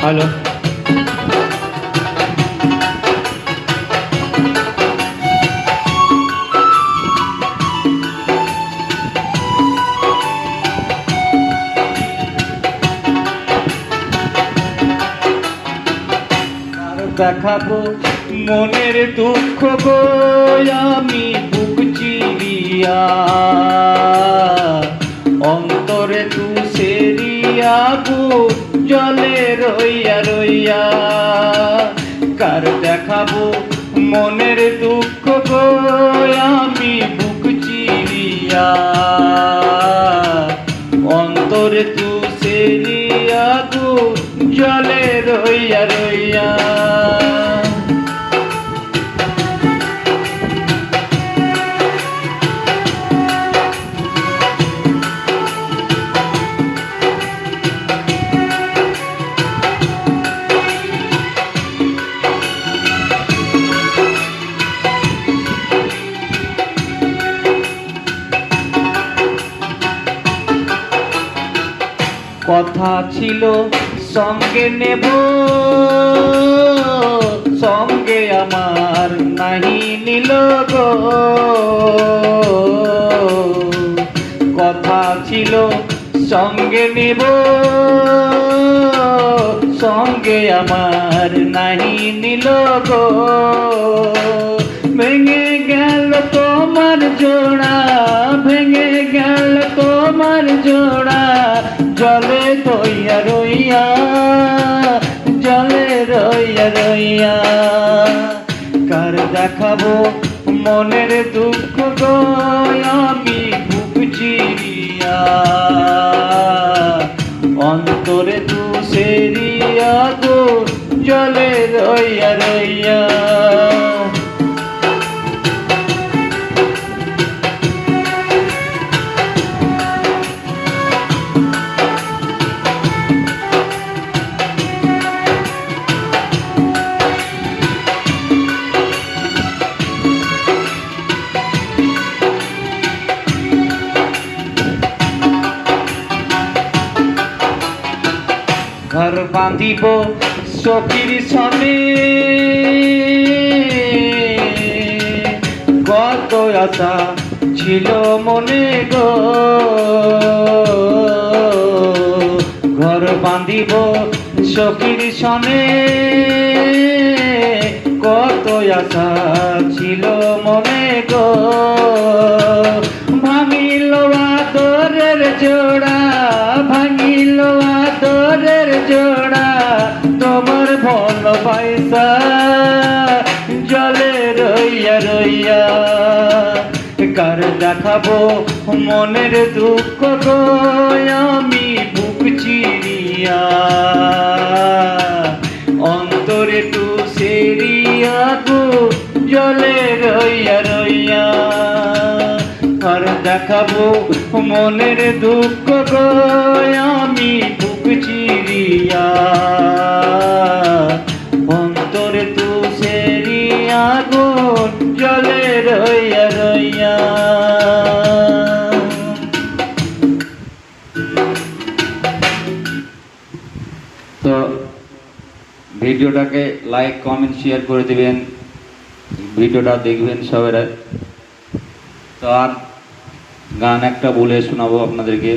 Hello. দেখাবো মনের দুঃখ গো আমি বুক চিরিয়া, অন্তরে তু সেরিয়া বুক জলে রইয়া রইয়া। কার দেখাবো মনের দুঃখ গো আমি বুক চিরিয়া, অন্তরে তু সেরিয়া বুক জলে রইয়া রইয়া। কথা ছিল সঙ্গে নেব, সঙ্গে আমার নাহি নিল গো। কথা ছিল সঙ্গে নেব, সঙ্গে আমার নাহি নিল গো। ভেঙে গেল তোমার জোড়া, ভেঙে গেল তোমার জোড়া, জলে রইয়া রইয়া, জলে রইয়া রইয়া। কার দেখাবো মনের দুঃখ গো আমি বুক চিরিয়া, অন্তরে তু সেরিয়া গো জলে রইয়া রইয়া। ঘর বাঁধিব সখীর সনে, কত আশা ছিল মনে গো। ঘর বাঁধিব সখীর সনে, কত আশা ছিল মনে গো। ভাঙিল আদরের জোড়া, ভাঙিল আদরের জোড়া, তোমার ভালোবাসা জলে রইয়া রইয়া। কার দেখাবো মনের দুঃখ গো আমি বুক চিরিয়া, অন্তরে তু সেরিয়া গো জলে রইয়া রইয়া। আর দেখাবো মনের দুঃখ গো আমি বুক চিরিয়া, অন্তরে তু সেরিয়া গো জলে রইয়া রইয়া। তো ভিডিওটাকে লাইক কমেন্ট শেয়ার করে দিবেন, ভিডিওটা দেখবেন সবাই। তো আর গান একটা বলে শোনাবো আপনাদেরকে।